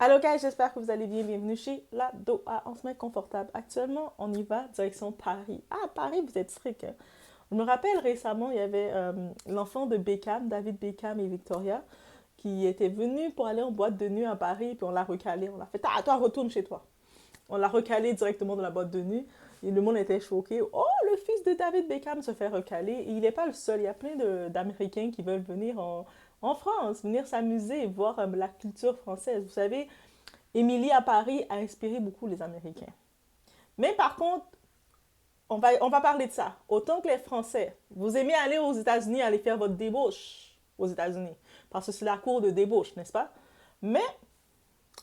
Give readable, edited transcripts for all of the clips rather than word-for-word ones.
Allô guys, j'espère que vous allez bien. Bienvenue chez La Doha. On se met confortable. Actuellement, on y va direction Paris. Ah, Paris, vous êtes strict, hein? Je me rappelle récemment, il y avait l'enfant de Beckham, David Beckham et Victoria, qui étaient venus pour aller en boîte de nuit à Paris, puis on l'a recalé. On l'a fait, ah, toi, retourne chez toi. On l'a recalé directement dans la boîte de nuit. Et le monde était choqué. Oh, le fils de David Beckham se fait recaler. Et il n'est pas le seul. Il y a plein d'Américains qui veulent venir en France, venir s'amuser, voir la culture française. Vous savez, Émilie à Paris a inspiré beaucoup les Américains. Mais par contre, on va parler de ça. Autant que les Français, vous aimez aller aux États-Unis, aller faire votre débauche aux États-Unis. Parce que c'est la cour de débauche, n'est-ce pas? Mais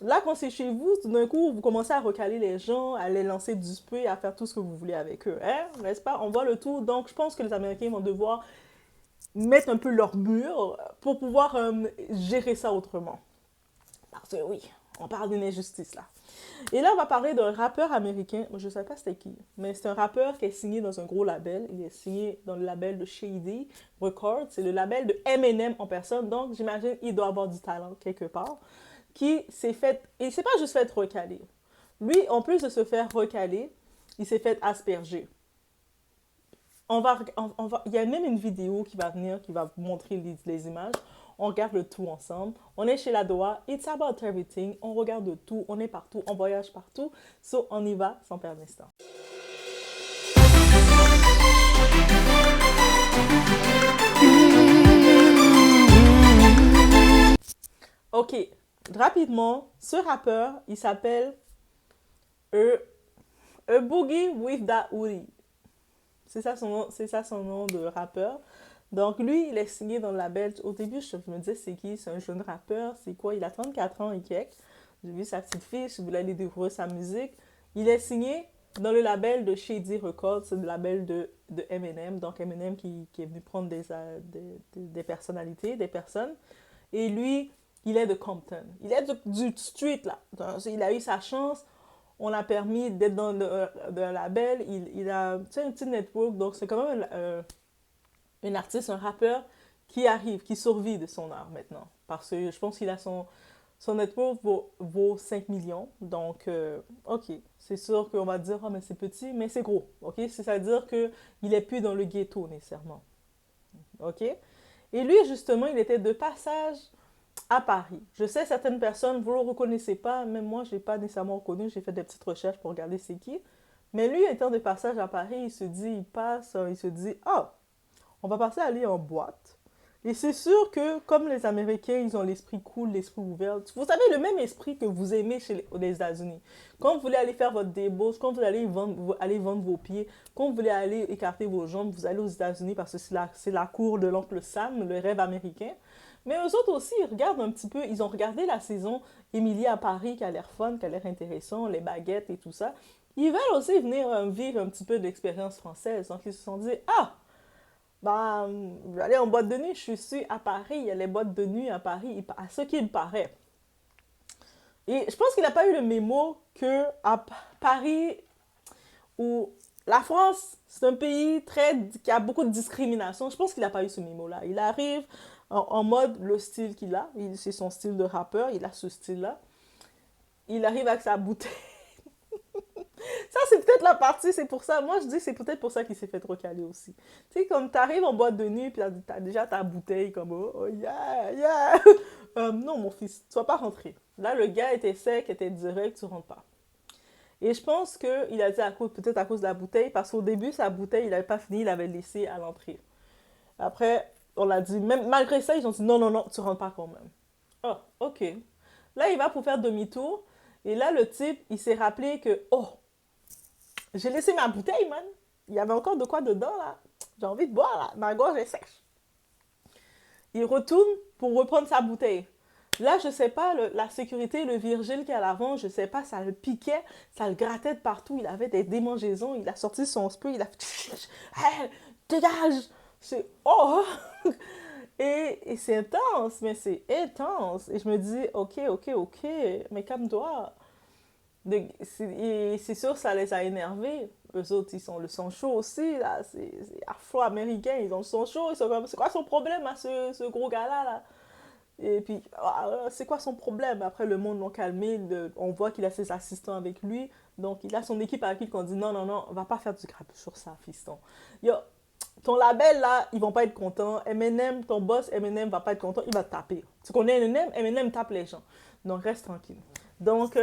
là, quand c'est chez vous, tout d'un coup, vous commencez à recaler les gens, à les lancer du spray, à faire tout ce que vous voulez avec eux. Hein? N'est-ce pas? On voit le tout. Donc, je pense que les Américains vont devoir mettre un peu leur mur pour pouvoir gérer ça autrement. Parce que oui, on parle d'une injustice là. Et là, on va parler d'un rappeur américain. Je ne sais pas c'était qui, mais c'est un rappeur qui est signé dans un gros label. Il est signé dans le label de Shady Records. C'est le label de Eminem en personne. Donc, j'imagine qu'il doit avoir du talent quelque part. Qui s'est fait... Il s'est pas juste fait recaler. Lui, en plus de se faire recaler, il s'est fait asperger. Il y a même une vidéo qui va venir, qui va vous montrer les images. On regarde le tout ensemble. On est chez la Doha. It's about everything. On regarde tout. On est partout. On voyage partout. So, on y va sans perdre d'instant. Ok. Rapidement, ce rappeur, il s'appelle A Boogie with That Woody. C'est ça son nom de rappeur. Donc lui, il est signé dans le label. Au début, je me disais, c'est qui? C'est un jeune rappeur. C'est quoi? Il a 34 ans et quelques. J'ai vu sa petite fille, je voulais aller découvrir sa musique. Il est signé dans le label de Shady Records, c'est le label de Eminem. Donc Eminem qui est venu prendre des personnalités, des personnes. Et lui, il est de Compton. Il est du street, là. Donc, il a eu sa chance. On l'a permis d'être dans un label. Il a un petit network. Donc c'est quand même un artiste, un rappeur qui arrive, qui survit de son art maintenant. Parce que je pense qu'il a son network vaut 5 millions. Donc, ok, c'est sûr qu'on va dire, oh, mais c'est petit, mais c'est gros. Ok, c'est-à-dire qu'il n'est plus dans le ghetto nécessairement. Ok? Et lui, justement, il était de passage à Paris. Je sais, certaines personnes, vous ne le reconnaissez pas, même moi, je ne l'ai pas nécessairement reconnu, j'ai fait des petites recherches pour regarder c'est qui. Mais lui, étant de passage à Paris, il se dit, il passe, il se dit, ah, on va passer à aller en boîte. Et c'est sûr que, comme les Américains, ils ont l'esprit cool, l'esprit ouvert. Vous avez le même esprit que vous aimez chez les États-Unis. Quand vous voulez aller faire votre débauche, quand vous voulez aller vendre vos pieds, quand vous voulez aller écarter vos jambes, vous allez aux États-Unis parce que c'est la cour de l'oncle Sam, le rêve américain. Mais eux autres aussi, ils regardent un petit peu, ils ont regardé la saison Émilie à Paris qui a l'air fun, qui a l'air intéressant, les baguettes et tout ça. Ils veulent aussi venir vivre un petit peu d'expérience française. Donc ils se sont dit, ah, bah, je vais aller en boîte de nuit, je suis à Paris, il y a les boîtes de nuit à Paris, à ce qu'il paraît. Et je pense qu'il n'a pas eu le mémo que à Paris, où la France, c'est un pays qui a beaucoup de discrimination, je pense qu'il n'a pas eu ce mémo-là. Il arrive en mode le style qu'il a, c'est son style de rappeur, il a ce style-là. Il arrive avec sa bouteille. Ça, c'est peut-être la partie, c'est pour ça. Moi, je dis c'est peut-être pour ça qu'il s'est fait recaler aussi. Tu sais, comme t'arrives en boîte de nuit, puis t'as déjà ta bouteille, comme oh yeah, yeah. Non, mon fils, tu vas pas rentrer. Là, le gars était sec, était direct, tu rentres pas. Et je pense qu'il a dit peut-être à cause de la bouteille, parce qu'au début, sa bouteille, il avait pas fini, il l'avait laissée à l'entrée. Après, on l'a dit, même malgré ça, ils ont dit non, non, non, tu rentres pas quand même. Oh, ok. Là, il va pour faire demi-tour. Et là, le type, il s'est rappelé que, oh, j'ai laissé ma bouteille, man. Il y avait encore de quoi dedans, là. J'ai envie de boire, là. Ma gorge est sèche. Il retourne pour reprendre sa bouteille. Là, je sais pas, la sécurité, le Virgile qui est à l'avant, je sais pas, ça le piquait, ça le grattait de partout. Il avait des démangeaisons. Il a sorti son spray, il a fait hey, dégage. C'est oh et c'est intense, mais c'est intense. Et je me dis, ok, ok, ok, mais calme-toi. C'est sûr, ça les a énervés. Eux autres, ils ont le sang chaud aussi, là. C'est afro-américain, ils ont le sang chaud. Ils sont comme, c'est quoi son problème à ce gros gars-là, là? Et puis, c'est quoi son problème? Après, le monde l'ont calmé. On voit qu'il a ses assistants avec lui. Donc, il a son équipe avec lui qui ont dit non, non, non, on va pas faire du grabuge sur ça, fiston. Yo, ton label là, ils vont pas être contents. Eminem, ton boss Eminem va pas être content, il va te taper. Tu connais Eminem? Eminem tape les gens. Donc, reste tranquille. Donc,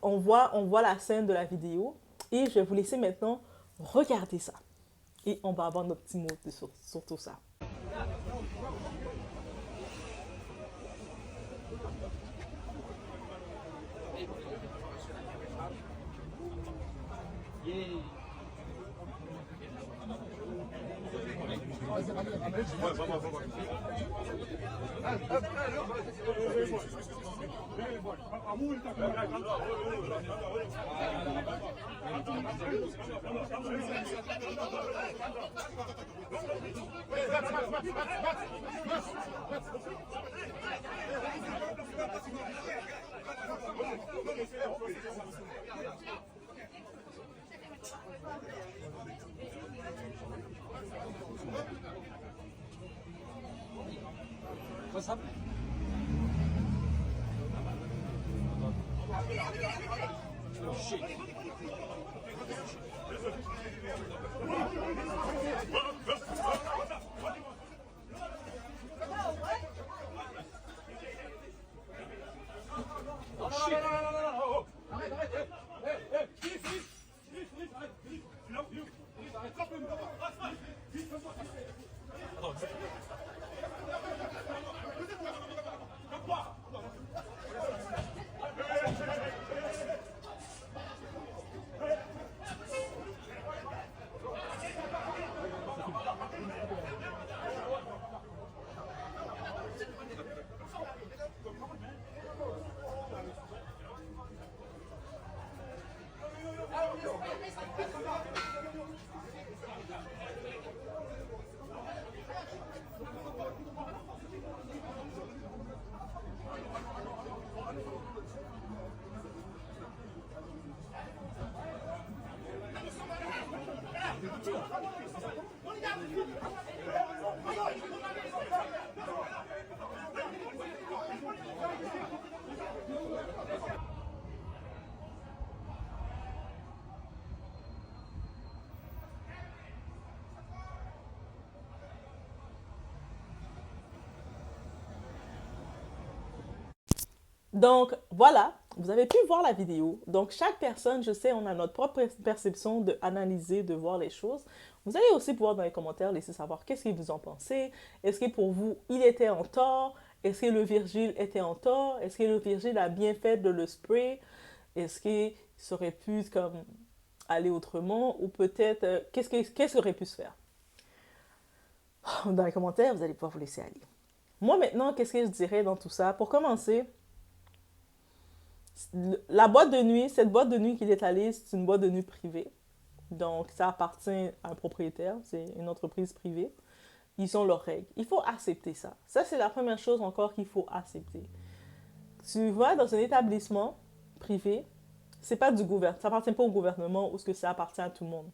on voit la scène de la vidéo. Et je vais vous laisser maintenant regarder ça. Et on va avoir notre petit mot sur tout ça. What's up? Oh shit. Oh shit. Arrête, arrête, Donc, voilà, vous avez pu voir la vidéo. Donc, chaque personne, je sais, on a notre propre perception de analyser, de voir les choses. Vous allez aussi pouvoir dans les commentaires laisser savoir qu'est-ce que vous en pensez. Est-ce que pour vous, il était en tort? Est-ce que le Virgile était en tort? Est-ce que le Virgile a bien fait de le spray? Est-ce qu'il aurait pu comme aller autrement? Ou peut-être, qu'est-ce qu'il aurait pu se faire? Dans les commentaires, vous allez pouvoir vous laisser aller. Moi, maintenant, qu'est-ce que je dirais dans tout ça? Pour commencer, la boîte de nuit, cette boîte de nuit qu'il est allé, c'est une boîte de nuit privée. Donc, ça appartient à un propriétaire, c'est une entreprise privée. Ils ont leurs règles. Il faut accepter ça. Ça, c'est la première chose encore qu'il faut accepter. Tu vas dans un établissement privé, c'est pas du gouvernement, ça appartient pas au gouvernement ou ce que ça appartient à tout le monde.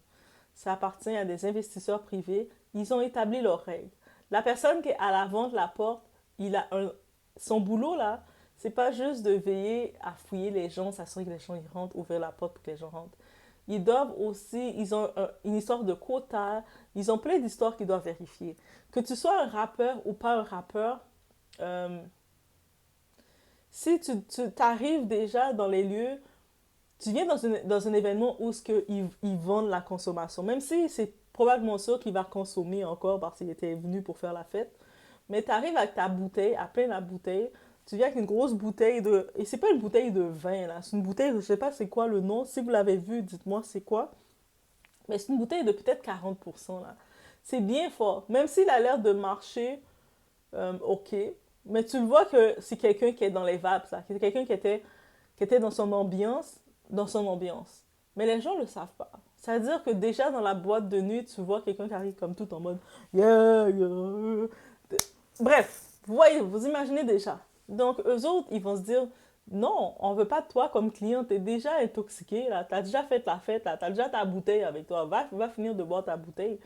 Ça appartient à des investisseurs privés. Ils ont établi leurs règles. La personne qui est à l'avant de la porte, son boulot là, c'est pas juste de veiller à fouiller les gens, s'assurer que les gens y rentrent, ouvrir la porte pour que les gens rentrent. Ils doivent aussi, ils ont une histoire de quota, ils ont plein d'histoires qu'ils doivent vérifier. Que tu sois un rappeur ou pas un rappeur, si tu arrives déjà dans les lieux, tu viens dans un événement où ils vendent la consommation, même si c'est probablement sûr qu'il va consommer encore parce qu'il était venu pour faire la fête, mais tu arrives avec ta bouteille, à plein la bouteille, tu viens avec une grosse bouteille de... Et c'est pas une bouteille de vin, là. C'est une bouteille, je sais pas c'est quoi le nom. Si vous l'avez vu, dites-moi c'est quoi. Mais c'est une bouteille de peut-être 40%, là. C'est bien fort. Même s'il a l'air de marcher, ok. Mais tu le vois que c'est quelqu'un qui est dans les vapes, là. C'est quelqu'un qui était dans son ambiance, Mais les gens le savent pas. C'est-à-dire que déjà dans la boîte de nuit, tu vois quelqu'un qui arrive comme tout en mode yeah, yeah. Bref, vous voyez, vous imaginez déjà. Donc, eux autres, ils vont se dire, non, on veut pas de toi comme client, t'es déjà intoxiqué, là, t'as déjà fait la fête, là, t'as déjà ta bouteille avec toi, va finir de boire ta bouteille,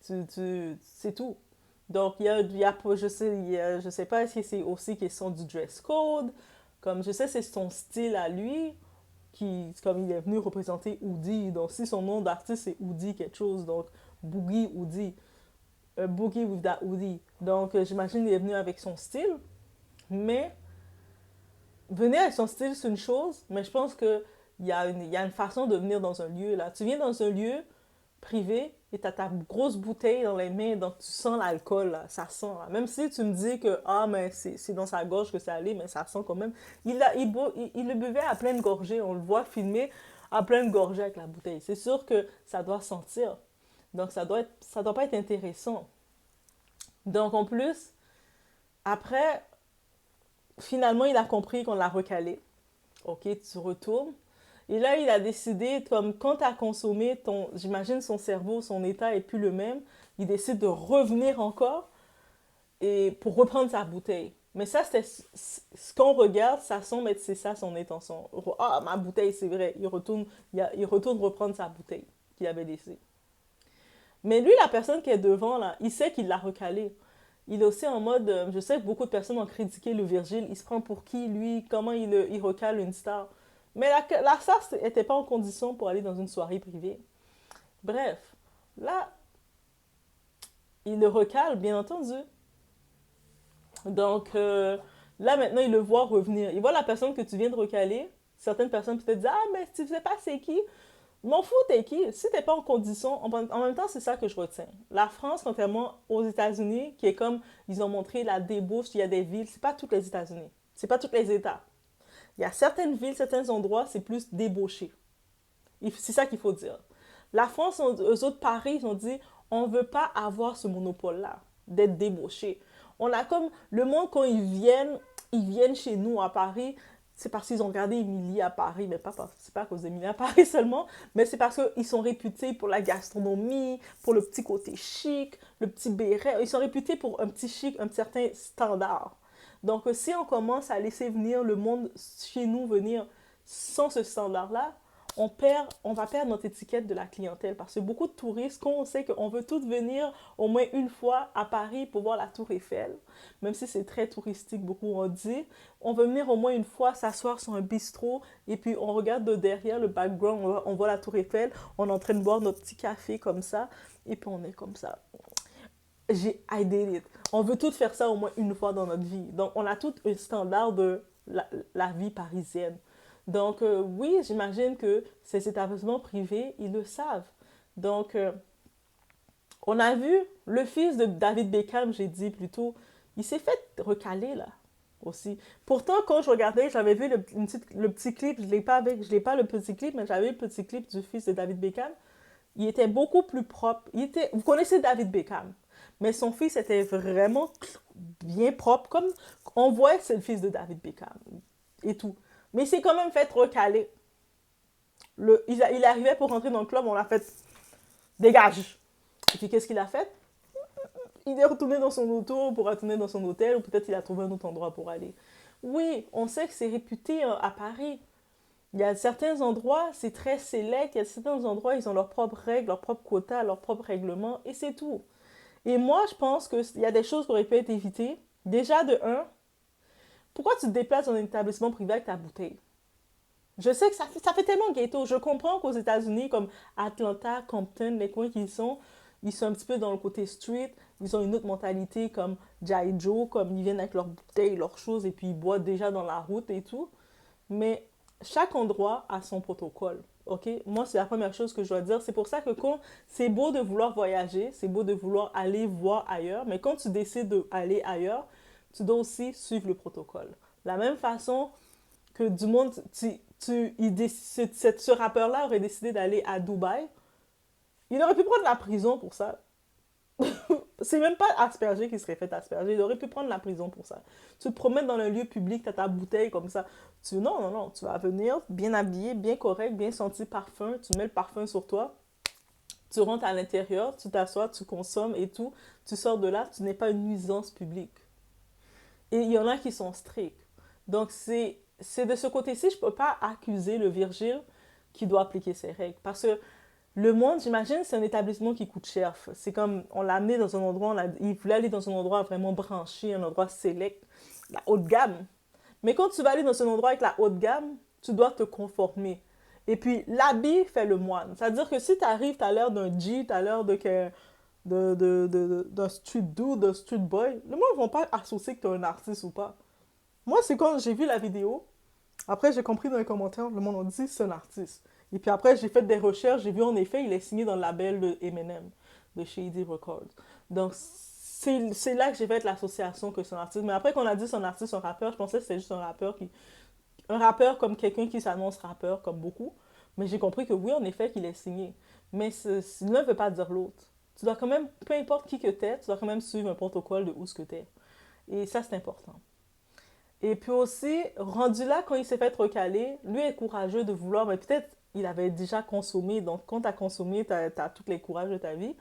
c'est tout. Donc, je sais pas si c'est aussi question du dress code. Comme je sais, c'est son style à lui, comme il est venu représenter Oudi. Donc, si son nom d'artiste c'est Oudi quelque chose, donc Boogie Oudi, Boogie with that Oudi. Donc, j'imagine qu'il est venu avec son style. Mais venir avec son style, c'est une chose, mais je pense que il y a une façon de venir dans un lieu, là. Tu viens dans un lieu privé et tu as ta grosse bouteille dans les mains, donc tu sens l'alcool, là. Ça sent, là. Même si tu me dis que, ah, mais c'est dans sa gorge que c'est allé, mais ça sent quand même. Il le buvait à pleine gorgée, on le voit filmer à pleine gorgée avec la bouteille. C'est sûr que ça doit sentir. Donc ça doit pas être intéressant. Donc en plus, après, finalement, il a compris qu'on l'a recalé. Ok, tu retournes. Et là, il a décidé, comme quand tu as consommé, j'imagine son cerveau, son état est plus le même, il décide de revenir encore et pour reprendre sa bouteille. Mais ça, c'est ce qu'on regarde, ça semble être c'est ça son intention. Ah, ma bouteille, c'est vrai. Il retourne reprendre sa bouteille qu'il avait laissée. Mais lui, la personne qui est devant, là, il sait qu'il l'a recalé. Il est aussi en mode, je sais que beaucoup de personnes ont critiqué le Virgile. Il se prend pour qui, lui? Comment il recale une star? Mais la star n'était pas en condition pour aller dans une soirée privée. Bref, là, il le recale, bien entendu. Donc, là, maintenant, il le voit revenir. Il voit la personne que tu viens de recaler. Certaines personnes peut-être disent, ah, mais tu sais pas c'est qui? M'en fous, t'es qui? Si t'es pas en condition, en même temps, c'est ça que je retiens. La France, contrairement aux États-Unis, qui est comme, ils ont montré la débauche, il y a des villes, c'est pas toutes les États-Unis. C'est pas tous les États. Il y a certaines villes, certains endroits, c'est plus débauché. C'est ça qu'il faut dire. La France, eux autres, Paris, ils ont dit, on veut pas avoir ce monopole-là, d'être débauché. On a comme, le monde, quand ils viennent chez nous à Paris, c'est parce qu'ils ont regardé Émilie à Paris, mais c'est pas à cause d'Émilie à Paris seulement, mais c'est parce qu'ils sont réputés pour la gastronomie, pour le petit côté chic, le petit béret. Ils sont réputés pour un petit chic, un certain standard. Donc, si on commence à laisser venir le monde chez nous venir sans ce standard-là, on va perdre notre étiquette de la clientèle parce que beaucoup de touristes, quand on sait qu'on veut tous venir au moins une fois à Paris pour voir la Tour Eiffel, même si c'est très touristique, beaucoup ont dit, on veut venir au moins une fois s'asseoir sur un bistrot et puis on regarde de derrière le background, on voit la Tour Eiffel, on est en train de boire notre petit café comme ça et puis on est comme ça. I did it. On veut tous faire ça au moins une fois dans notre vie. Donc, on a tout un standard de la vie parisienne. Donc, oui, j'imagine que ces établissements privés, ils le savent. Donc, on a vu le fils de David Beckham, j'ai dit plus tôt, il s'est fait recaler, là, aussi. Pourtant, quand je regardais, j'avais vu le petit clip, je l'ai pas le petit clip, mais j'avais le petit clip du fils de David Beckham. Il était beaucoup plus propre. Vous connaissez David Beckham, mais son fils était vraiment bien propre, comme on voit que c'est le fils de David Beckham et tout. Mais il s'est quand même fait recaler. Il arrivait pour rentrer dans le club, on l'a fait dégage. Et puis qu'est-ce qu'il a fait? Il est retourné dans son auto pour retourner dans son hôtel, ou peut-être il a trouvé un autre endroit pour aller. Oui, on sait que c'est réputé à Paris. Il y a certains endroits, c'est très sélect. Il y a certains endroits, ils ont leurs propres règles, leurs propres quotas, leurs propres règlements, et c'est tout. Et moi, je pense qu'il y a des choses qui auraient pu être évitées. Déjà, de un, pourquoi tu te déplaces dans un établissement privé avec ta bouteille? Je sais que ça fait tellement ghetto. Je comprends qu'aux États-Unis, comme Atlanta, Compton, les coins ils sont un petit peu dans le côté street. Ils ont une autre mentalité comme Jai Joe, comme ils viennent avec leurs bouteilles, leurs choses, et puis ils boivent déjà dans la route et tout. Mais chaque endroit a son protocole. OK? Moi, c'est la première chose que je dois dire. C'est pour ça que quand c'est beau de vouloir voyager, c'est beau de vouloir aller voir ailleurs, mais quand tu décides d'aller ailleurs, tu dois aussi suivre le protocole. De la même façon que du monde, ce rappeur-là aurait décidé d'aller à Dubaï, il aurait pu prendre la prison pour ça. C'est même pas asperger qui serait fait asperger. Il aurait pu prendre la prison pour ça. Tu te promènes dans un lieu public, tu as ta bouteille comme ça. Non, non, non. Tu vas venir bien habillé, bien correct, bien senti parfum. Tu mets le parfum sur toi. Tu rentres à l'intérieur, tu t'assois, tu consommes et tout. Tu sors de là, tu n'es pas une nuisance publique. Et il y en a qui sont stricts. Donc, c'est de ce côté-ci, je ne peux pas accuser le Virgile qui doit appliquer ses règles. Parce que Le Monde, j'imagine, c'est un établissement qui coûte cher. C'est comme, on l'a amené dans un endroit, il voulait aller dans un endroit vraiment branché, un endroit select, la haute gamme. Mais quand tu vas aller dans un endroit avec la haute gamme, tu dois te conformer. Et puis, l'habit fait le moine. C'est-à-dire que si tu arrives, tu as l'air d'un G, tu as l'air d'un street dude, d'un street boy, le monde ne va pas associer que tu es un artiste ou pas. Moi, c'est quand j'ai vu la vidéo, après j'ai compris dans les commentaires, le monde a dit c'est un artiste. Et puis après, j'ai fait des recherches, j'ai vu en effet, il est signé dans le label de Eminem, de Shady Records. Donc, c'est là que j'ai fait l'association que c'est un artiste. Mais après qu'on a dit c'est un artiste, un rappeur, je pensais que c'était juste un rappeur qui... Un rappeur comme quelqu'un qui s'annonce rappeur, comme beaucoup. Mais j'ai compris que oui, en effet, qu'il est signé. Mais l'un ne veut pas dire l'autre. Tu dois quand même, peu importe qui que t'es, tu dois quand même suivre un protocole de où ce que t'es. Et ça, c'est important. Et puis aussi, rendu là, quand il s'est fait recaler, lui est courageux de vouloir, mais peut-être il avait déjà consommé. Donc, quand tu as consommé, tu as tous les courages de ta vie.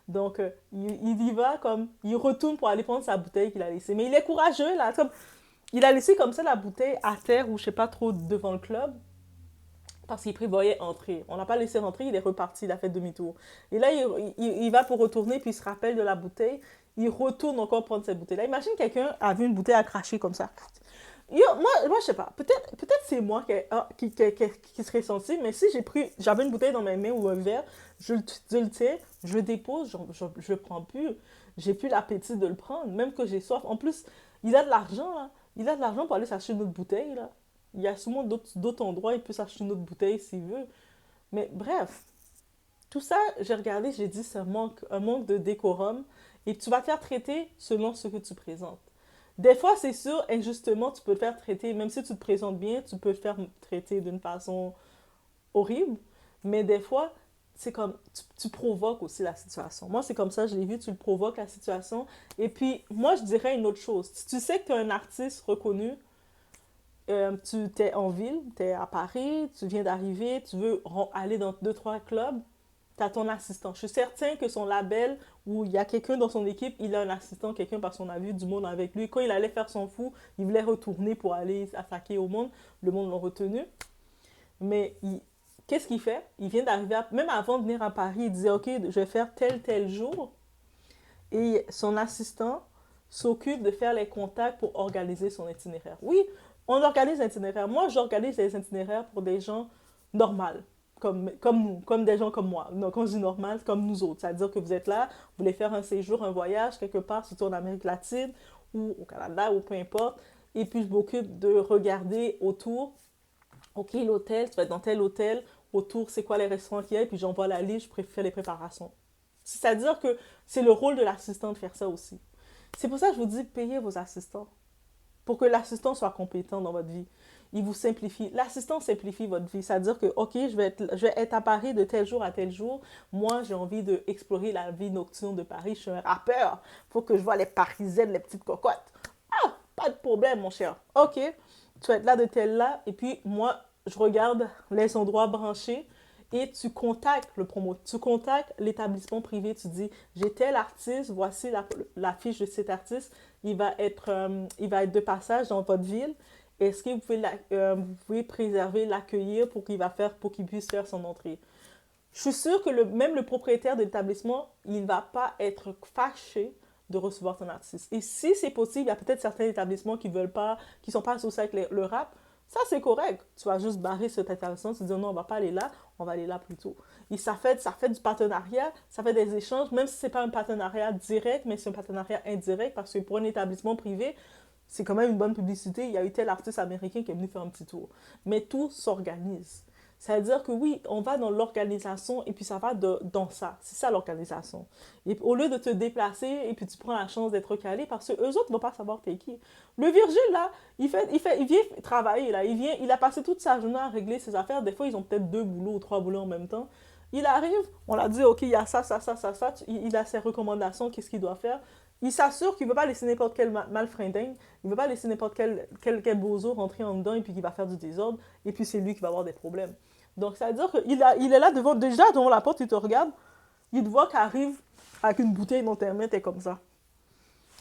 Donc, il y va comme, il retourne pour aller prendre sa bouteille qu'il a laissée. Mais il est courageux, là. Comme, il a laissé comme ça la bouteille à terre ou je sais pas trop devant le club parce qu'il prévoyait entrer. On l'a pas laissé rentrer, il est reparti, il a fait demi-tour. Et là, il va pour retourner, puis il se rappelle de la bouteille. Il retourne encore prendre cette bouteille-là. Imagine quelqu'un a vu une bouteille à cracher comme ça. Yo, moi, je sais pas. Peut-être c'est moi qui serais sensible, mais si j'avais une bouteille dans mes mains ou un verre, je le tiens, je le dépose, je le prends plus. J'ai plus l'appétit de le prendre, même que j'ai soif. En plus, il a de l'argent, là. Il a de l'argent pour aller s'acheter une autre bouteille, là. Il y a sûrement d'autres endroits, il peut s'acheter une autre bouteille s'il veut. Mais bref, tout ça, j'ai regardé, j'ai dit, c'est un manque de décorum. Et tu vas te faire traiter selon ce que tu présentes. Des fois, c'est sûr, injustement, tu peux te faire traiter, même si tu te présentes bien, tu peux te faire traiter d'une façon horrible. Mais des fois, c'est comme, tu provoques aussi la situation. Moi, c'est comme ça, je l'ai vu, tu le provoques la situation. Et puis, moi, je dirais une autre chose. Si tu sais que tu es un artiste reconnu, tu t'es en ville, tu es à Paris, tu viens d'arriver, tu veux aller dans deux, trois clubs, tu as ton assistant. Je suis certain que son label, où il y a quelqu'un dans son équipe, il a un assistant, quelqu'un parce qu'on a vu du monde avec lui. Quand il allait faire son fou, il voulait retourner pour aller attaquer au monde. Le monde l'a retenu. Mais qu'est-ce qu'il fait? Il vient d'arriver, même avant de venir à Paris, il disait, OK, je vais faire tel jour. Et son assistant s'occupe de faire les contacts pour organiser son itinéraire. Oui, on organise l'itinéraire. Moi, j'organise les itinéraires pour des gens normaux, comme nous, comme des gens comme moi. Donc, quand je dis normal, comme nous autres. C'est-à-dire que vous êtes là, vous voulez faire un séjour, un voyage, quelque part, surtout en Amérique latine, ou au Canada, ou peu importe. Et puis, je m'occupe de regarder autour. OK, l'hôtel, tu vas être dans tel hôtel. Autour, c'est quoi les restaurants qu'il y a? Et puis, j'envoie la liste, je fais les préparations. C'est-à-dire que c'est le rôle de l'assistant de faire ça aussi. C'est pour ça que je vous dis, payez vos assistants pour que l'assistant soit compétent dans votre vie. Il vous simplifie. L'assistant simplifie votre vie. C'est-à-dire que, OK, je vais être à Paris de tel jour à tel jour. Moi, j'ai envie d'explorer la vie nocturne de Paris. Je suis un rappeur. Il faut que je vois les Parisiennes, les petites cocottes. Ah, pas de problème, mon cher. OK, tu vas être là de tel là. Et puis, moi, je regarde les endroits branchés et tu contactes le promo, tu contactes l'établissement privé, tu dis j'ai tel artiste, voici la fiche de cet artiste, il va être de passage dans votre ville. Est-ce que vous pouvez préserver, l'accueillir pour qu'il puisse faire son entrée? Je suis sûre que même le propriétaire de l'établissement, il ne va pas être fâché de recevoir ton artiste. Et si c'est possible, il y a peut-être certains établissements qui veulent pas, qui sont pas associés avec le rap. Ça, c'est correct. Tu vas juste barrer cet établissement, tu te dis non, on va pas aller là, on va aller là plutôt. Et ça fait du partenariat, ça fait des échanges, même si c'est pas un partenariat direct, mais c'est un partenariat indirect, parce que pour un établissement privé, c'est quand même une bonne publicité. Il y a eu tel artiste américain qui est venu faire un petit tour. Mais tout s'organise. C'est-à-dire que oui, on va dans l'organisation et puis ça va dans ça. C'est ça l'organisation. Et au lieu de te déplacer et puis tu prends la chance d'être calé parce que eux autres ne vont pas savoir t'es qui. Le Virgile, là, il vient travailler, là. Il a passé toute sa journée à régler ses affaires. Des fois, ils ont peut-être 2 boulots ou 3 boulots en même temps. Il arrive, on l'a dit, OK, il y a ça. Il a ses recommandations, qu'est-ce qu'il doit faire. Il s'assure qu'il ne veut pas laisser n'importe quel malfrinding, il ne veut pas laisser n'importe quel bozo rentrer en dedans et puis qu'il va faire du désordre, et puis c'est lui qui va avoir des problèmes. Donc, ça veut dire qu'il est là déjà devant la porte, il te regarde, il te voit qu'arrive avec une bouteille dans tes mains, t'es comme ça.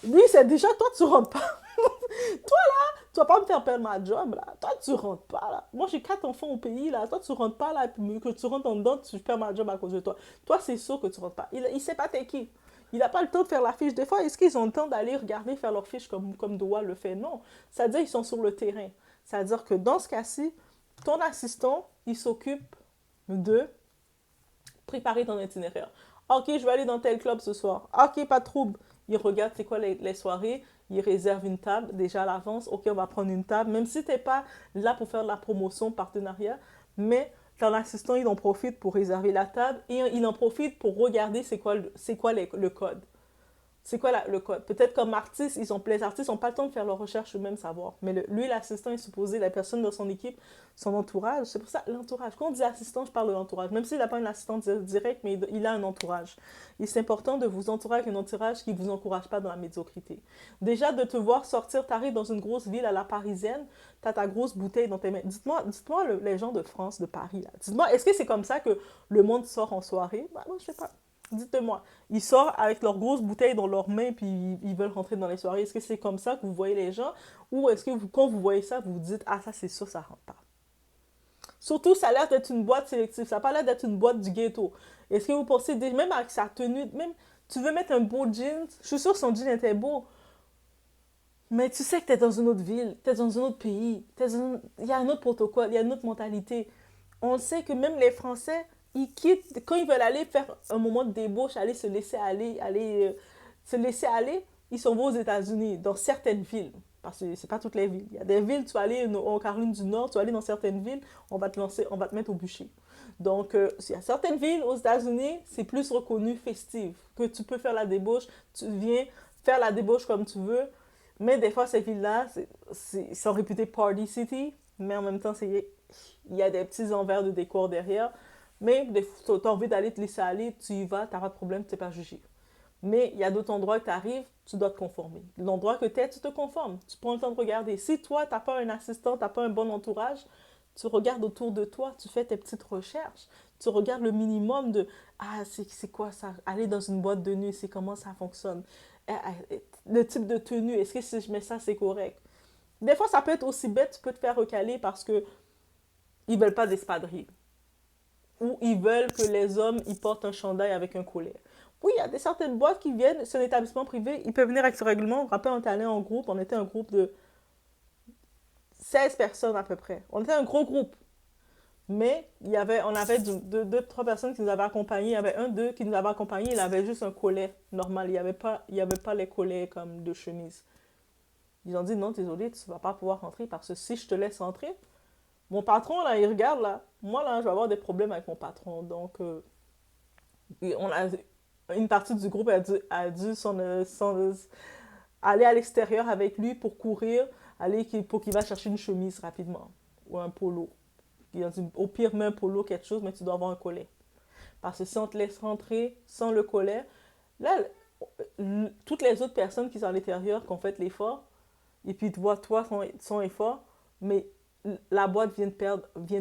Lui, c'est déjà, toi, tu rentres pas. Toi, là, Tu vas pas me faire perdre ma job, là. Toi, tu rentres pas, là. Moi, j'ai 4 enfants au pays, là. Toi, tu rentres pas, là, puis que tu rentres en dedans, tu perds ma job à cause de toi. Toi, c'est sûr que tu rentres pas. Il sait pas t'es qui. Il n'a pas le temps de faire la fiche. Des fois, est-ce qu'ils ont le temps d'aller regarder, faire leur fiche comme Doha le fait? Non. C'est-à-dire qu'ils sont sur le terrain. C'est-à-dire que dans ce cas-ci, ton assistant, il s'occupe de préparer ton itinéraire. Ok, je vais aller dans tel club ce soir. Ok, pas de trouble. Il regarde c'est quoi les soirées, il réserve une table déjà à l'avance. Ok, on va prendre une table, même si tu n'es pas là pour faire de la promotion, partenariat, mais ton assistant, il en profite pour réserver la table et il en profite pour regarder c'est quoi le code. C'est quoi le code? Peut-être comme artistes, les artistes n'ont pas le temps de faire leur recherche eux-mêmes, savoir. Mais lui, l'assistant est supposé, la personne dans son équipe, son entourage. C'est pour ça, l'entourage. Quand on dit assistant, je parle de l'entourage. Même s'il n'a pas un assistant direct, mais il a un entourage. Et c'est important de vous entourer avec un entourage qui ne vous encourage pas dans la médiocrité. Déjà, de te voir sortir, t'arrives dans une grosse ville à la parisienne, t'as ta grosse bouteille dans tes mains. Dites-moi les gens de France, de Paris, là. Dites-moi, est-ce que c'est comme ça que le monde sort en soirée? Bah, moi, je sais pas. Dites-moi, ils sortent avec leurs grosses bouteilles dans leurs mains puis ils veulent rentrer dans les soirées. Est-ce que c'est comme ça que vous voyez les gens? Ou est-ce que quand vous voyez ça, vous vous dites, ah ça c'est sûr, ça rentre pas. Surtout, ça a l'air d'être une boîte sélective. Ça n'a pas l'air d'être une boîte du ghetto. Est-ce que vous pensez, même avec sa tenue, même tu veux mettre un beau jean, je suis sûre que son jean était beau, mais tu sais que tu es dans une autre ville, tu es dans un autre pays, il y a un autre protocole, il y a une autre mentalité. On sait que même les Français, ils quittent, quand ils veulent aller faire un moment de débauche, aller se laisser se laisser aller, ils s'en vont aux États-Unis, dans certaines villes. Parce que c'est pas toutes les villes. Il y a des villes, tu vas aller en Caroline du Nord, tu vas aller dans certaines villes, on va te mettre au bûcher. Donc, il y a certaines villes aux États-Unis, c'est plus reconnu festif, que tu peux faire la débauche, tu viens faire la débauche comme tu veux, mais des fois, ces villes-là, ils sont réputées party city, mais en même temps, il y a des petits envers de décor derrière. Mais tu as envie d'aller te laisser aller, tu y vas, tu n'as pas de problème, tu n'es pas jugé. Mais il y a d'autres endroits que tu arrives, tu dois te conformer. L'endroit que tu es, tu te conformes. Tu prends le temps de regarder. Si toi, tu n'as pas un assistant, tu n'as pas un bon entourage, tu regardes autour de toi, tu fais tes petites recherches. Tu regardes le minimum de ah, c'est quoi ça? Aller dans une boîte de nuit, c'est comment ça fonctionne? Le type de tenue, est-ce que si je mets ça, c'est correct? Des fois, ça peut être aussi bête, tu peux te faire recaler parce que ils veulent pas d'espadrille. Ou ils veulent que les hommes ils portent un chandail avec un collet. Oui, il y a certaines boîtes qui viennent, c'est un établissement privé, ils peuvent venir avec ce règlement. On me rappelle, on était allé en groupe, on était un groupe de 16 personnes à peu près. On était un gros groupe. Mais on avait deux, trois personnes qui nous avaient accompagnés. Il y avait un, deux qui nous avait accompagnés. Il avait juste un collet normal. Il y avait pas les collets comme de chemise. Ils ont dit non, désolé, tu vas pas pouvoir rentrer parce que si je te laisse rentrer, mon patron, là, il regarde, là. Moi, là, je vais avoir des problèmes avec mon patron. Donc, une partie du groupe a dû aller à l'extérieur avec lui pour courir, pour qu'il va chercher une chemise rapidement ou un polo. Au pire, même un polo, quelque chose, mais tu dois avoir un collet. Parce que si on te laisse rentrer sans le collet, là, toutes les autres personnes qui sont à l'intérieur, qui ont fait l'effort, et puis tu vois, toi, son effort, mais la boîte vient de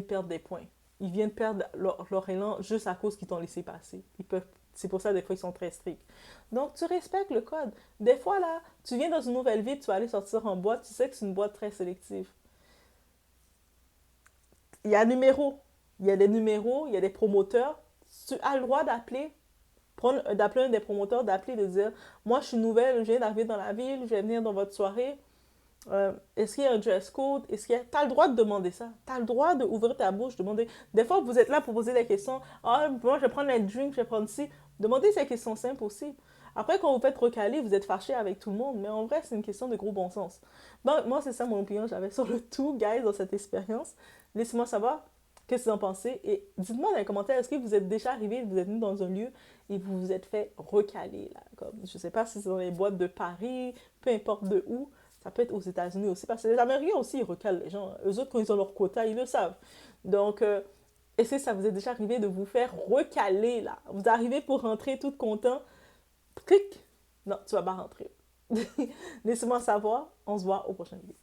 perdre des points. Ils viennent perdre leur élan juste à cause qu'ils t'ont laissé passer. C'est pour ça, des fois, ils sont très stricts. Donc, tu respectes le code. Des fois, là, tu viens dans une nouvelle ville, tu vas aller sortir en boîte, tu sais que c'est une boîte très sélective. Il y a il y a des numéros, il y a des promoteurs. Tu as le droit d'appeler un des promoteurs, de dire, moi, je suis nouvelle, je viens d'arriver dans la ville, je vais venir dans votre soirée. Est-ce qu'il y a un dress code? Tu as le droit de demander ça. Tu as le droit d'ouvrir ta bouche, demander. Des fois, vous êtes là pour poser des questions. Ah, moi, je vais prendre un drink, je vais prendre ci. Demandez ces questions simples aussi. Après, quand vous faites recaler, vous êtes fâché avec tout le monde. Mais en vrai, c'est une question de gros bon sens. Bon, moi, c'est ça mon opinion j'avais sur le tout, guys, dans cette expérience. Laissez-moi savoir qu'est-ce que vous en pensez. Et dites-moi dans les commentaires, est-ce que vous êtes déjà arrivé, vous êtes venu dans un lieu et vous vous êtes fait recaler, là. Comme, je sais pas si c'est dans les boîtes de Paris, peu importe de où. Ça peut être aux États-Unis aussi, parce que les Américains aussi, ils recalent les gens. Eux autres, quand ils ont leur quota, ils le savent. Donc, est-ce que ça vous est déjà arrivé de vous faire recaler, là? Vous arrivez pour rentrer tout content. Clic! Non, tu vas pas rentrer. Laissez-moi savoir. On se voit au prochain vidéo.